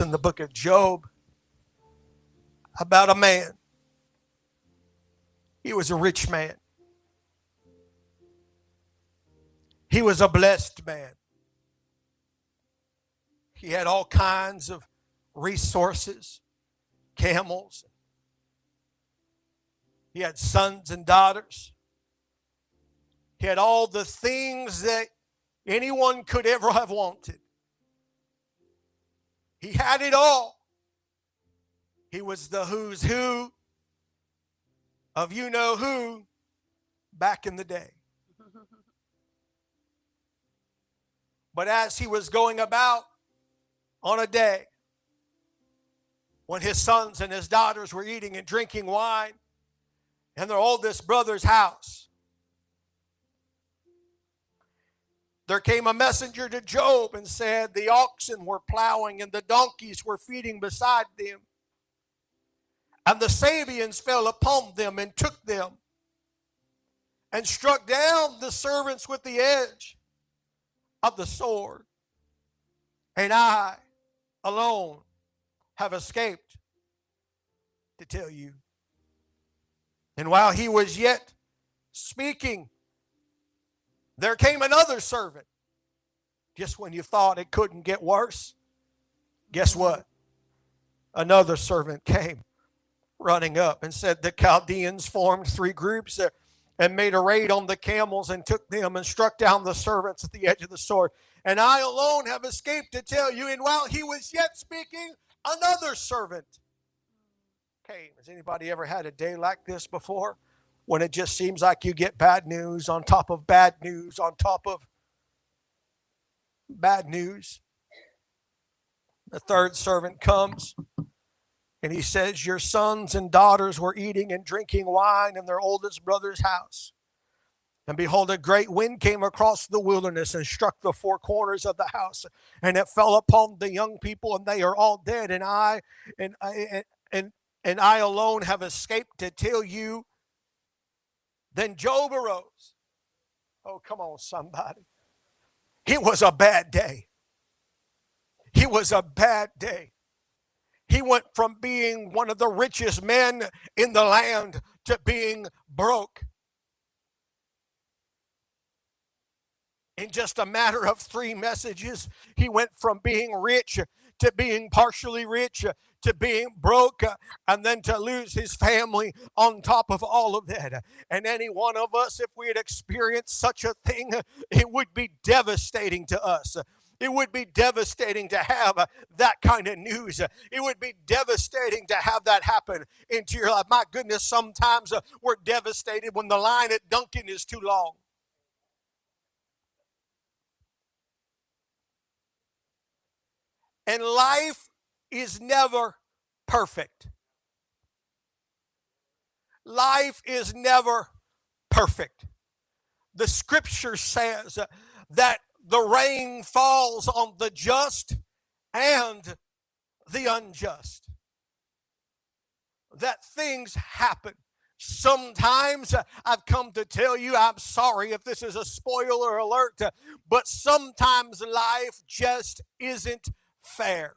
in the book of Job about a man. He was a rich man. He was a blessed man. He had all kinds of resources, camels. He had sons and daughters. He had all the things that anyone could ever have wanted. He had it all. He was the who's who of you know who back in the day. But as he was going about on a day when his sons and his daughters were eating and drinking wine in their oldest brother's house, there came a messenger to Job and said the oxen were plowing and the donkeys were feeding beside them. And the Sabeans fell upon them and took them and struck down the servants with the edge of the sword. And I alone have escaped to tell you. And while he was yet speaking, there came another servant. Just when you thought it couldn't get worse, guess what? Another servant came running up and said the Chaldeans formed three groups and made a raid on the camels and took them and struck down the servants at the edge of the sword. And I alone have escaped to tell you. And while he was yet speaking, another servant came. Has anybody ever had a day like this before? When it just seems like you get bad news on top of bad news on top of bad news. The third servant comes and he says, your sons and daughters were eating and drinking wine in their oldest brother's house. And behold, a great wind came across the wilderness and struck the four corners of the house. And it fell upon the young people and they are all dead. And I alone have escaped to tell you. Then Job arose. Oh, come on, somebody. It was a bad day. It was a bad day. He went from being one of the richest men in the land to being broke. In just a matter of 3 messages, he went from being rich to being partially rich to being broke and then to lose his family on top of all of that. And any one of us, if we had experienced such a thing, it would be devastating to us. It would be devastating to have that kind of news. It would be devastating to have that happen into your life. My goodness, sometimes we're devastated when the line at Dunkin' is too long. And life is never perfect. Life is never perfect. The scripture says that the rain falls on the just and the unjust. That things happen. Sometimes I've come to tell you, I'm sorry if this is a spoiler alert, but sometimes life just isn't fair.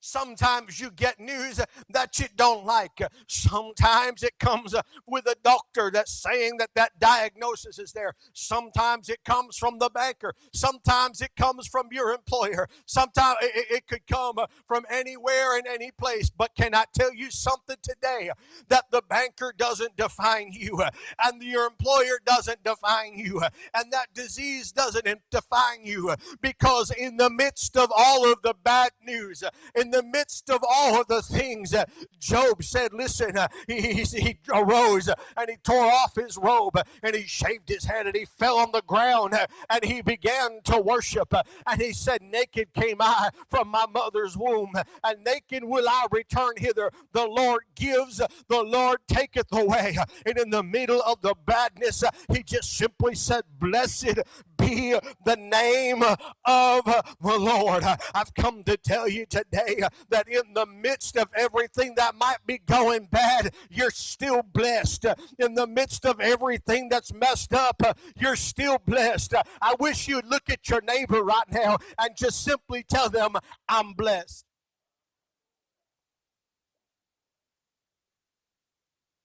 Sometimes you get news that you don't like. Sometimes it comes with a doctor that's saying that diagnosis is there. Sometimes it comes from the banker. Sometimes it comes from your employer. Sometimes it could come from anywhere and any place. But can I tell you something today? That the banker doesn't define you, and your employer doesn't define you, and that disease doesn't define you, because in the midst of all of the bad news, in the midst of all of the things, Job said, listen, he arose and he tore off his robe and he shaved his head and he fell on the ground and he began to worship. And he said, naked came I from my mother's womb, and naked will I return hither. The Lord gives, the Lord taketh away. And in the middle of the badness, he just simply said, blessed be the name of the Lord. I've come to tell you today that in the midst of everything that might be going bad, you're still blessed. In the midst of everything that's messed up, you're still blessed. I wish you'd look at your neighbor right now and just simply tell them, I'm blessed.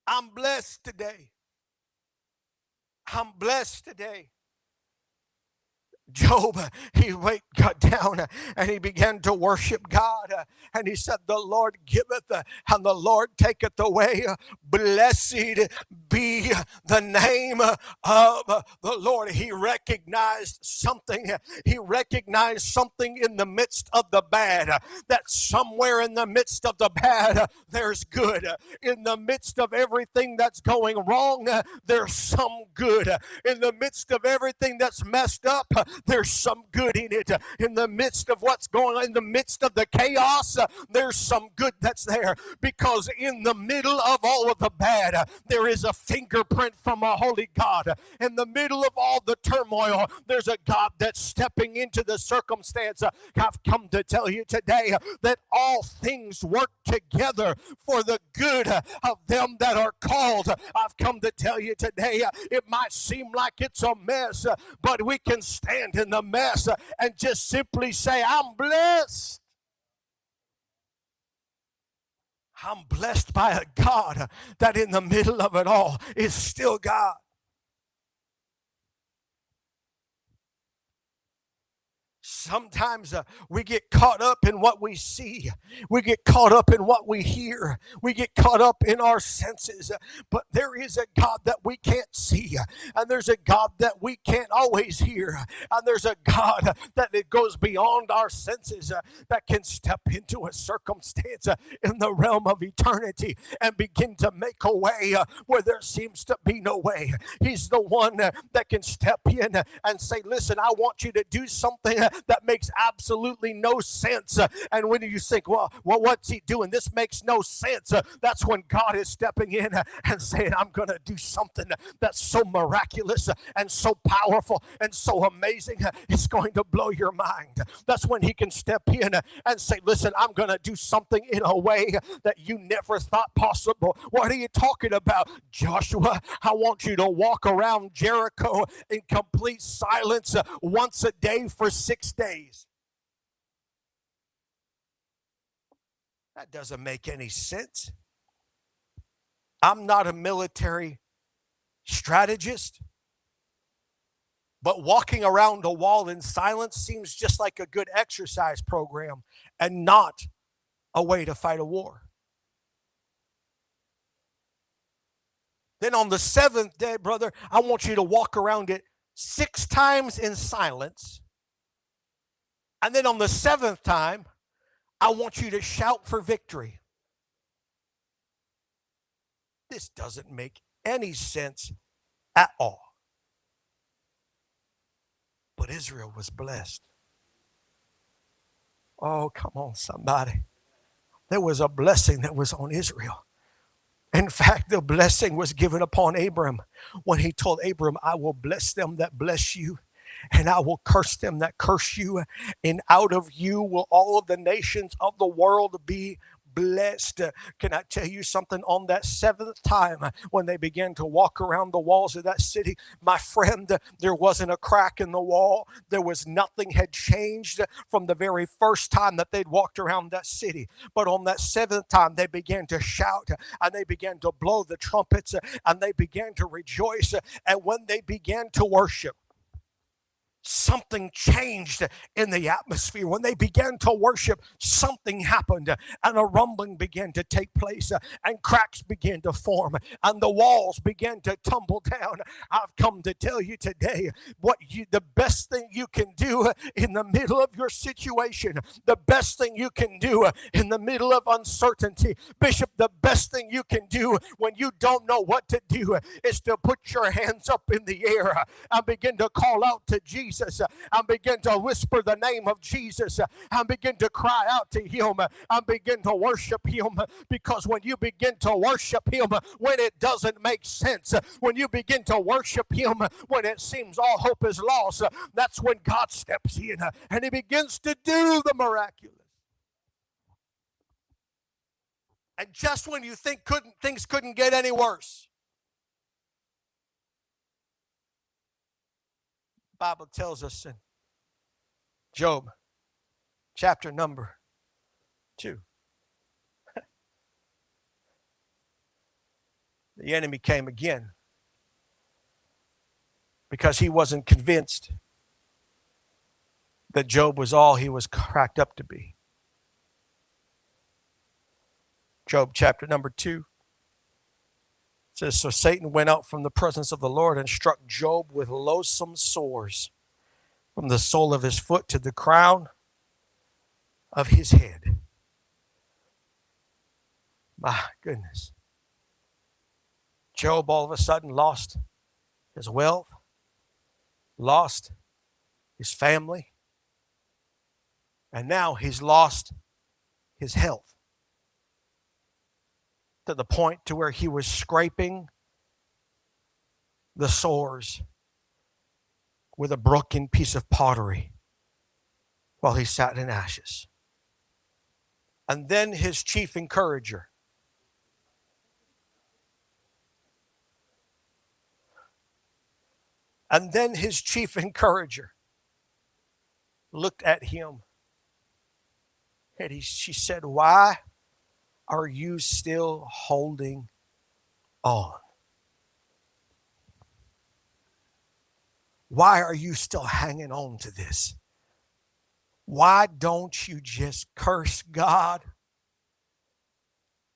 I'm blessed today. I'm blessed today. Job, he got down and he began to worship God. And he said, the Lord giveth and the Lord taketh away. Blessed be the name of the Lord. He recognized something. He recognized something in the midst of the bad. That somewhere in the midst of the bad, there's good. In the midst of everything that's going wrong, there's some good. In the midst of everything that's messed up, there's some good in it. In the midst of what's going on, in the midst of the chaos, there's some good that's there. Because in the middle of all of the bad, there is a fingerprint from a holy God. In the middle of all the turmoil, there's a God that's stepping into the circumstance. I've come to tell you today that all things work together for the good of them that are called. I've come to tell you today, it might seem like it's a mess, but we can stand in the mess and just simply say, I'm blessed. I'm blessed by a God that in the middle of it all is still God. Sometimes we get caught up in what we see. We get caught up in what we hear. We get caught up in our senses. But there is a God that we can't see. And there's a God that we can't always hear. And there's a God that it goes beyond our senses that can step into a circumstance in the realm of eternity and begin to make a way where there seems to be no way. He's the one that can step in and say, listen, I want you to do something that makes absolutely no sense. And when you think, well, what's he doing? This makes no sense. That's when God is stepping in and saying, I'm going to do something that's so miraculous and so powerful and so amazing. It's going to blow your mind. That's when he can step in and say, listen, I'm going to do something in a way that you never thought possible. What are you talking about, Joshua? I want you to walk around Jericho in complete silence once a day for 6 days. That doesn't make any sense. I'm not a military strategist, but walking around a wall in silence seems just like a good exercise program and not a way to fight a war. Then on the 7th day, brother, I want you to walk around it 6 times in silence. And then on the 7th time, I want you to shout for victory. This doesn't make any sense at all. But Israel was blessed. Oh, come on, somebody. There was a blessing that was on Israel. In fact, the blessing was given upon Abram when he told Abram, I will bless them that bless you, and I will curse them that curse you, and out of you will all of the nations of the world be blessed. Can I tell you something? On that 7th time, when they began to walk around the walls of that city, my friend, there wasn't a crack in the wall. There was nothing had changed from the very first time that they'd walked around that city. But on that 7th time, they began to shout and they began to blow the trumpets and they began to rejoice. And when they began to worship, something changed in the atmosphere. When they began to worship, something happened and a rumbling began to take place and cracks began to form and the walls began to tumble down. I've come to tell you today the best thing you can do in the middle of your situation, the best thing you can do in the middle of uncertainty, Bishop, the best thing you can do when you don't know what to do is to put your hands up in the air and begin to call out to Jesus. Jesus and begin to whisper the name of Jesus and begin to cry out to him and begin to worship him. Because when you begin to worship him when it doesn't make sense, when you begin to worship him when it seems all hope is lost, that's when God steps in and he begins to do the miraculous. And just when you think things couldn't get any worse, the Bible tells us in Job chapter number 2, the enemy came again because he wasn't convinced that Job was all he was cracked up to be. Job chapter number 2 says, so Satan went out from the presence of the Lord and struck Job with loathsome sores from the sole of his foot to the crown of his head. My goodness. Job all of a sudden lost his wealth, lost his family, and now he's lost his health. To the point to where he was scraping the sores with a broken piece of pottery while he sat in ashes. And then his chief encourager, looked at him and she said, why are you still holding on? Why are you still hanging on to this? Why don't you just curse God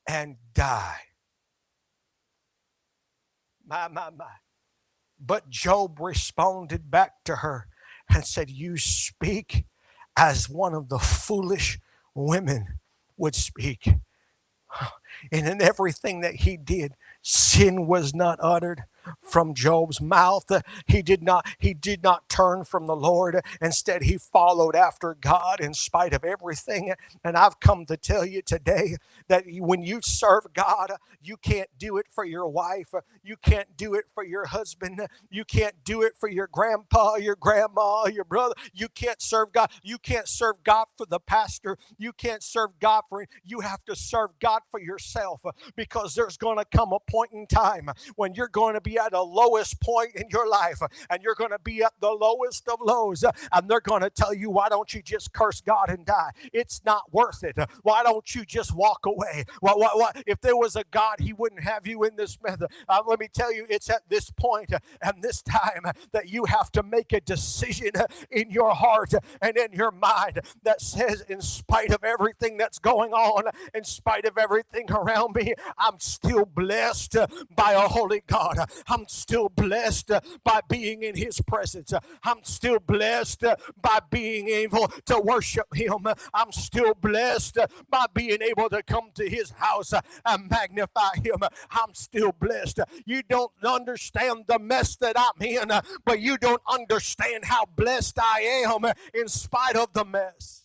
and die? My. But Job responded back to her and said, you speak as one of the foolish women would speak. And in everything that he did, sin was not uttered from Job's mouth. He did not turn from the Lord. Instead, he followed after God in spite of everything. And I've come to tell you today that when you serve God, you can't do it for your wife. You can't do it for your husband. You can't do it for your grandpa, your grandma, your brother. You can't serve God. You can't serve God for the pastor. You can't serve God for it. You have to serve God for yourself, because there's going to come a point in time when you're going to be at a lowest point in your life, and you're going to be at the lowest of lows, and they're going to tell you, why don't you just curse God and die? It's not worth it. Why don't you just walk away? What? If there was a God, he wouldn't have you in this method. Let me tell you, it's at this point and this time that you have to make a decision in your heart and in your mind that says, in spite of everything that's going on, in spite of everything around me, I'm still blessed by a holy God. I'm still blessed by being in his presence. I'm still blessed by being able to worship him. I'm still blessed by being able to come to his house and magnify him. I'm still blessed. You don't understand the mess that I'm in, but you don't understand how blessed I am in spite of the mess.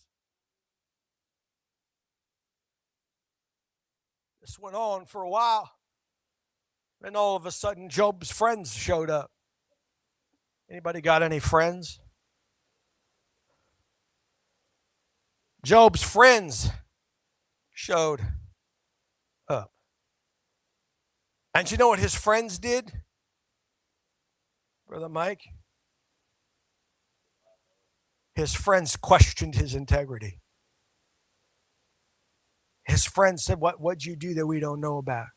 This went on for a while. Then all of a sudden, Job's friends showed up. Anybody got any friends? Job's friends showed up. And you know what his friends did, Brother Mike? His friends questioned his integrity. His friends said, what'd you do that we don't know about?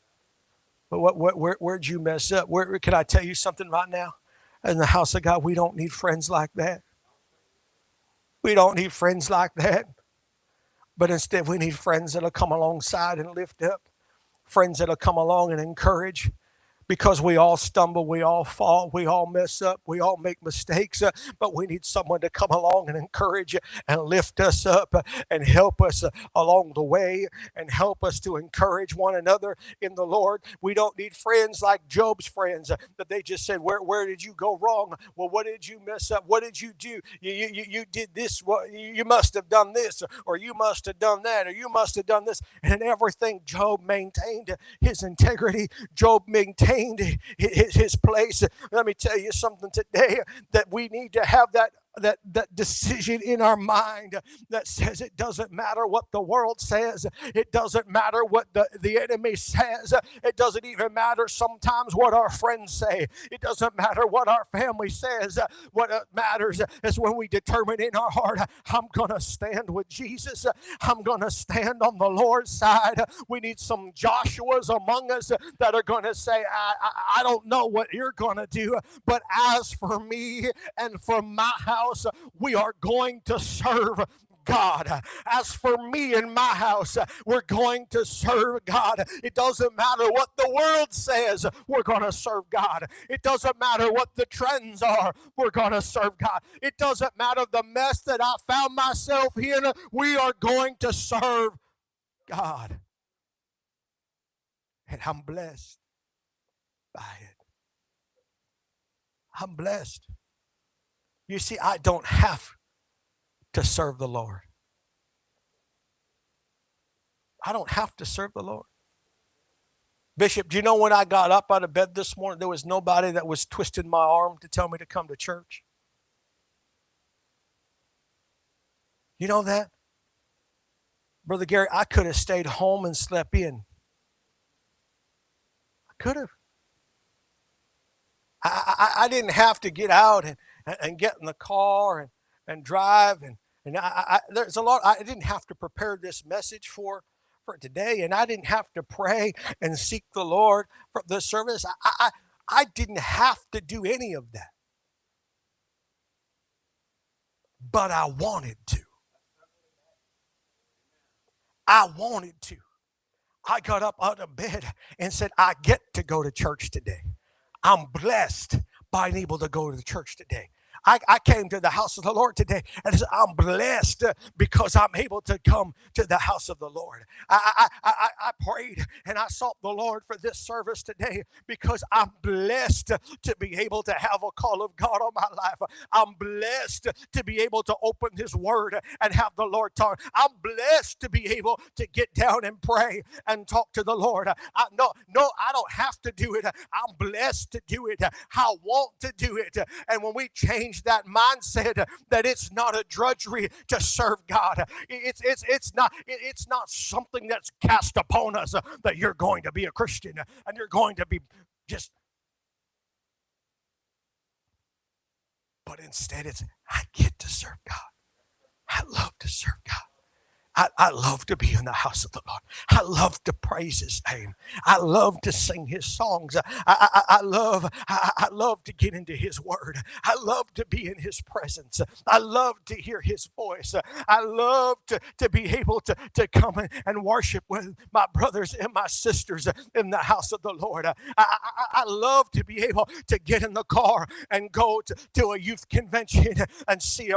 Where'd you mess up? Can I tell you something right now? In the house of God, we don't need friends like that. We don't need friends like that. But instead, we need friends that'll come alongside and lift up. Friends that'll come along and encourage. because we all stumble, we all fall, we all mess up, we all make mistakes, but we need someone to come along and encourage and lift us up and help us along the way and help us to encourage one another in the Lord. We don't need friends like Job's friends that they just said, where did you go wrong? Well, what did you mess up? What did you do? You did this. You must have done this, or you must have done that, or you must have done this. And in everything, Job maintained his integrity. Job maintained his place. Let me tell you something today, that we need to have that decision in our mind that says it doesn't matter what the world says. It doesn't matter what the enemy says. It doesn't even matter sometimes what our friends say. It doesn't matter what our family says. What matters is when we determine in our heart, I'm going to stand with Jesus. I'm going to stand on the Lord's side. We need some Joshuas among us that are going to say, I don't know what you're going to do, but as for me and for my house, we are going to serve God. As for me and my house, we're going to serve God. It doesn't matter what the world says, we're going to serve God. It doesn't matter what the trends are, we're going to serve God. It doesn't matter the mess that I found myself in, we are going to serve God. And I'm blessed by it. I'm blessed. You see, I don't have to serve the Lord. I don't have to serve the Lord. Bishop, do you know when I got up out of bed this morning, there was nobody that was twisting my arm to tell me to come to church? You know that? Brother Gary, I could have stayed home and slept in. I could have. I didn't have to get out and get in the car and drive. And there's a lot I didn't have to prepare this message for today. And I didn't have to pray and seek the Lord for the service. I didn't have to do any of that. But I wanted to. I wanted to. I got up out of bed and said, I get to go to church today. I'm blessed by being able to go to the church today. I came to the house of the Lord today and said, I'm blessed because I'm able to come to the house of the Lord. I prayed and I sought the Lord for this service today because I'm blessed to be able to have a call of God on my life. I'm blessed to be able to open His Word and have the Lord talk. I'm blessed to be able to get down and pray and talk to the Lord. I don't have to do it. I'm blessed to do it. I want to do it. And when we change that mindset that it's not a drudgery to serve God, it's not something that's cast upon us that you're going to be a Christian and you're going to be just, but instead it's, I get to serve God. I love to serve God. I love to be in the house of the Lord. I love to praise His name. I love to sing His songs. I love to get into His Word. I love to be in His presence. I love to hear His voice. I love to be able to come and worship with my brothers and my sisters in the house of the Lord. I love to be able to get in the car and go to a youth convention and see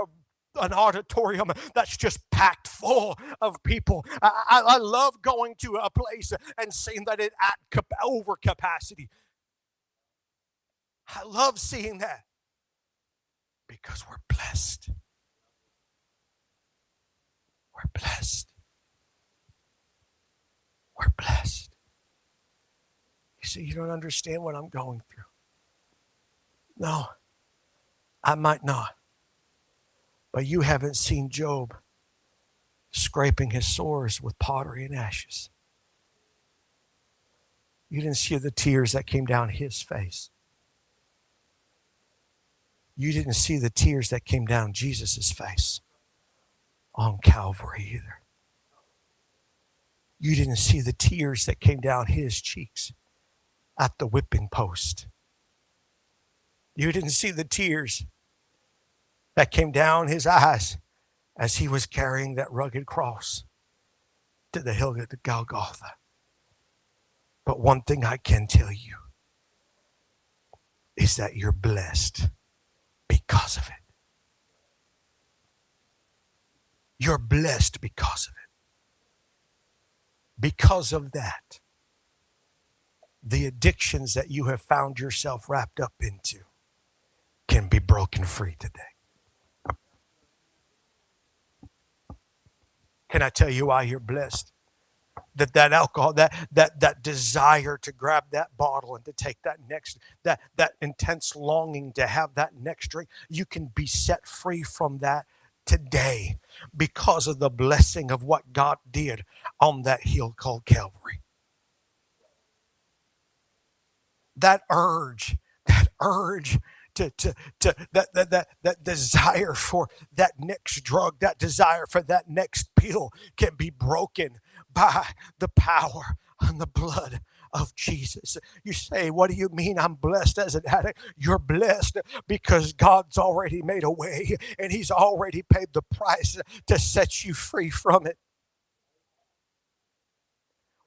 an auditorium that's just packed full of people. I love going to a place and seeing that it's at over capacity. I love seeing that because we're blessed. We're blessed. We're blessed. You see, you don't understand what I'm going through. No, I might not. But you haven't seen Job scraping his sores with pottery and ashes. You didn't see the tears that came down his face. You didn't see the tears that came down Jesus' face on Calvary either. You didn't see the tears that came down his cheeks at the whipping post. You didn't see the tears that came down his eyes as he was carrying that rugged cross to the hill of Golgotha. But one thing I can tell you, is that you're blessed because of it. You're blessed because of it. Because of that, the addictions that you have found yourself wrapped up into can be broken free today. Can I tell you why you're blessed? That alcohol, that desire to grab that bottle and to take that next, that intense longing to have that next drink, you can be set free from that today because of the blessing of what God did on that hill called Calvary. That urge to that desire for that next drug, that desire for that next pill can be broken by the power and the blood of Jesus. You say, what do you mean I'm blessed as an addict? You're blessed because God's already made a way and He's already paid the price to set you free from it.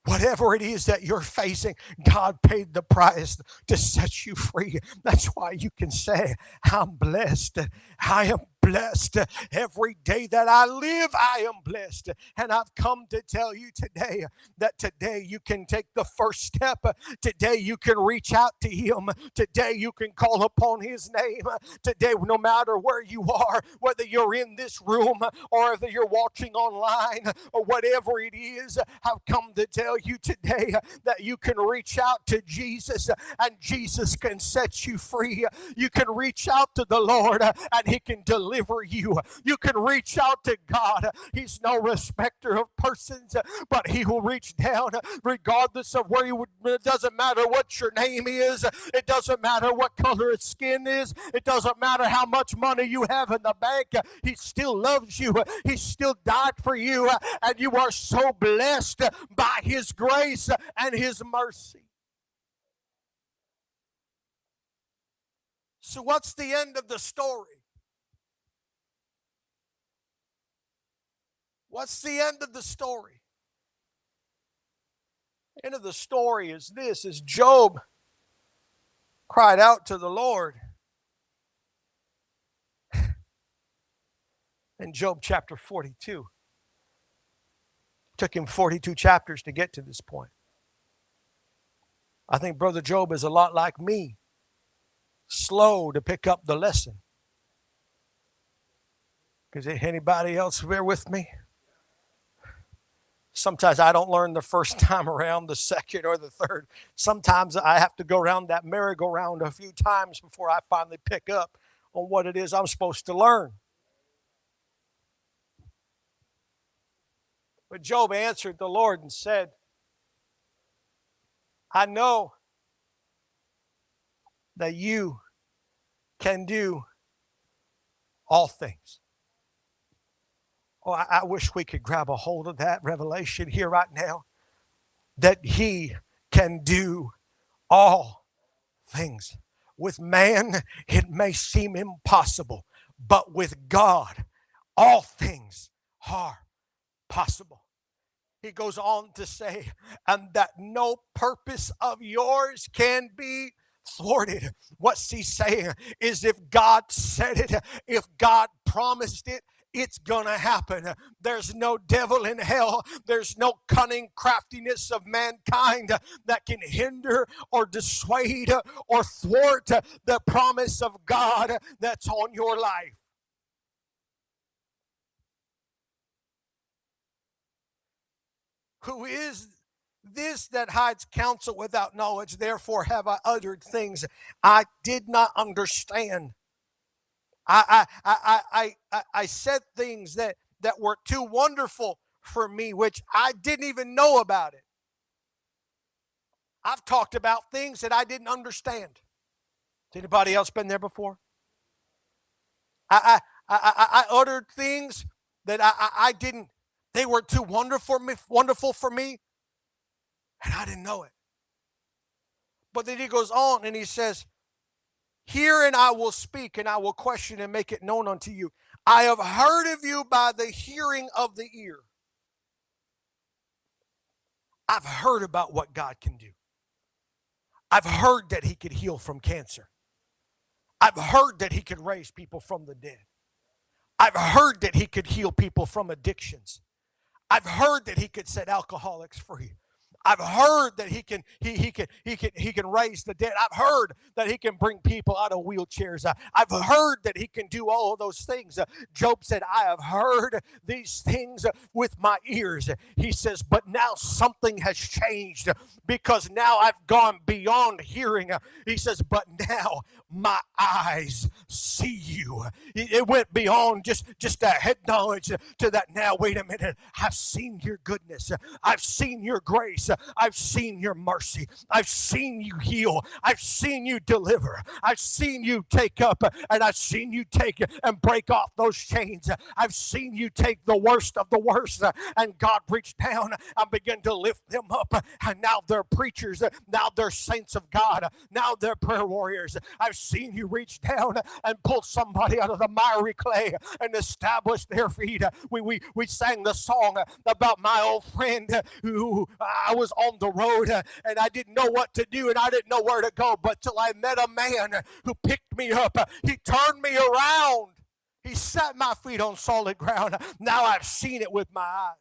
Whatever it is that you're facing, God paid the price to set you free. That's why you can say, I'm blessed. I am blessed. Every day that I live, I am blessed. And I've come to tell you today that today you can take the first step. Today you can reach out to Him. Today you can call upon His name. Today, no matter where you are, whether you're in this room or whether you're watching online or whatever it is, I've come to tell you today that you can reach out to Jesus and Jesus can set you free. You can reach out to the Lord and He can deliver you. You can reach out to God. He's no respecter of persons, but He will reach down regardless of where you would. It doesn't matter what your name is. It doesn't matter what color its skin is. It doesn't matter how much money you have in the bank. He still loves you. He still died for you, and you are so blessed by His grace and His mercy. So what's the end of the story? What's the end of the story? The end of the story is this, is Job cried out to the Lord. In Job chapter 42. Took him 42 chapters to get to this point. I think Brother Job is a lot like me. Slow to pick up the lesson. Is anybody else bear with me? Sometimes I don't learn the first time around, the second or the third. Sometimes I have to go around that merry-go-round a few times before I finally pick up on what it is I'm supposed to learn. But Job answered the Lord and said, I know that you can do all things. Oh, I wish we could grab a hold of that revelation here right now. That He can do all things. With man, it may seem impossible, but with God, all things are possible. He goes on to say, and that no purpose of yours can be thwarted. What's he saying is if God said it, if God promised it, it's gonna happen. There's no devil in hell. There's no cunning craftiness of mankind that can hinder or dissuade or thwart the promise of God that's on your life. Who is this that hides counsel without knowledge? Therefore have I uttered things I did not understand. I said things that were too wonderful for me, which I didn't even know about it. I've talked about things that I didn't understand. Has anybody else been there before? I uttered things that I didn't. They were too wonderful for me, and I didn't know it. But then he goes on and he says, hear and I will speak and I will question and make it known unto you. I have heard of you by the hearing of the ear. I've heard about what God can do. I've heard that He could heal from cancer. I've heard that he could raise people from the dead. I've heard that he could heal people from addictions. I've heard that he could set alcoholics free. I've heard that he can raise the dead. I've heard that he can bring people out of wheelchairs. I've heard that he can do all of those things. Job said, I have heard these things with my ears. He says, but now something has changed because now I've gone beyond hearing. He says, but now my eyes see you. It went beyond just a head knowledge to that. Now, wait a minute. I've seen your goodness. I've seen your grace. I've seen your mercy. I've seen you heal. I've seen you deliver. I've seen you take up and I've seen you take and break off those chains. I've seen you take the worst of the worst and God reached down and began to lift them up. And now they're preachers. Now they're saints of God. Now they're prayer warriors. I've seen you reach down and pull somebody out of the miry clay and establish their feet. We sang the song about my old friend who I was on the road and I didn't know what to do and I didn't know where to go, but till I met a man who picked me up. He turned me around. He set my feet on solid ground. Now I've seen it with my eyes.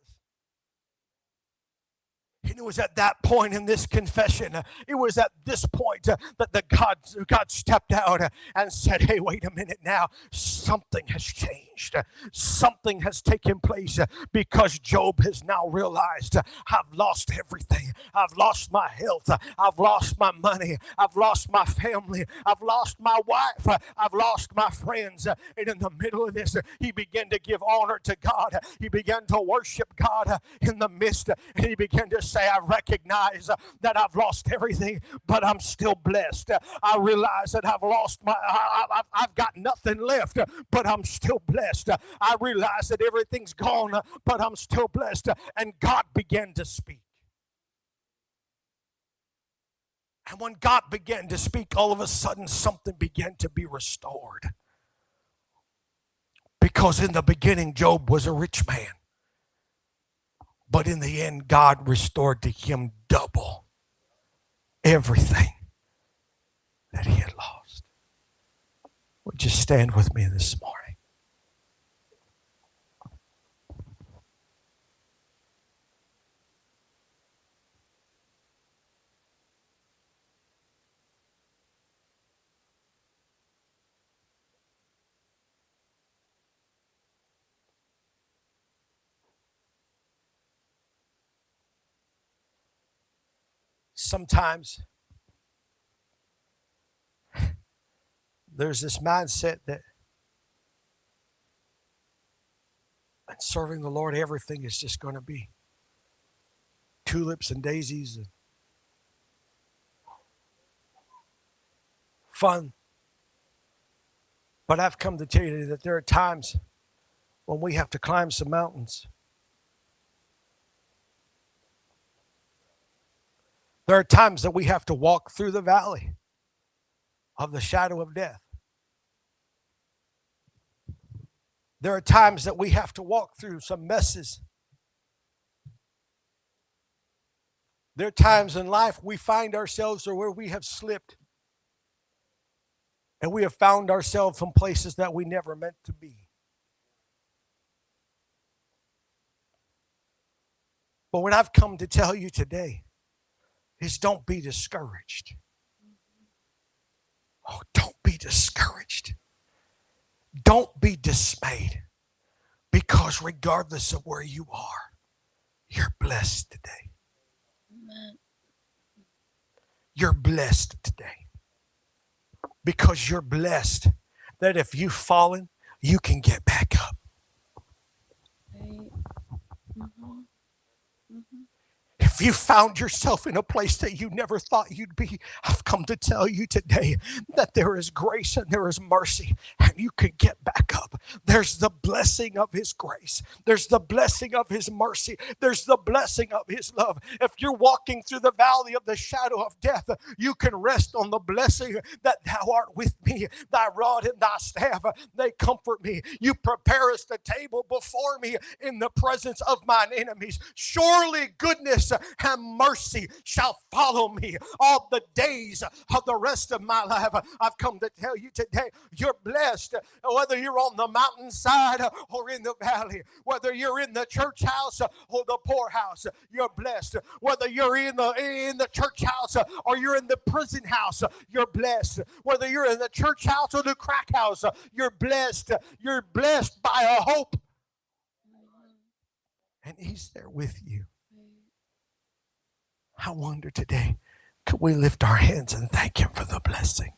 And it was at that point in this confession, it was at this point that God stepped out and said, hey, wait a minute now. Something has changed. Something has taken place because Job has now realized I've lost everything. I've lost my health. I've lost my money. I've lost my family. I've lost my wife. I've lost my friends. And in the middle of this, he began to give honor to God. He began to worship God in the midst. And he began to say, I recognize that I've lost everything, but I'm still blessed. I realize that I've got nothing left, but I'm still blessed. I realize that everything's gone, but I'm still blessed. And God began to speak. And when God began to speak, all of a sudden something began to be restored. Because in the beginning, Job was a rich man. But in the end, God restored to him double everything that he had lost. Would you stand with me this morning? Sometimes there's this mindset that in serving the Lord, everything is just going to be tulips and daisies and fun. But I've come to tell you that there are times when we have to climb some mountains. There are times that we have to walk through the valley of the shadow of death. There are times that we have to walk through some messes. There are times in life we find ourselves or where we have slipped and we have found ourselves from places that we never meant to be. But what I've come to tell you today is don't be discouraged. Oh, don't be discouraged. Don't be dismayed. Because regardless of where you are, you're blessed today. Amen. You're blessed today. Because you're blessed that if you've fallen, you can get back up. Right. Mm-hmm. Mm-hmm. If you found yourself in a place that you never thought you'd be, I've come to tell you today that there is grace and there is mercy and you can get back up. There's the blessing of His grace. There's the blessing of His mercy. There's the blessing of His love. If you're walking through the valley of the shadow of death, you can rest on the blessing that Thou art with me. Thy rod and Thy staff, they comfort me. You prepare us the table before me in the presence of mine enemies. Surely goodness and mercy shall follow me all the days of the rest of my life. I've come to tell you today, you're blessed whether you're on the mountainside or in the valley, whether you're in the church house or the poorhouse, you're blessed. Whether you're in the church house or you're in the prison house, you're blessed. Whether you're in the church house or the crack house, you're blessed. You're blessed by a hope. And He's there with you. I wonder today, could we lift our hands and thank Him for the blessing?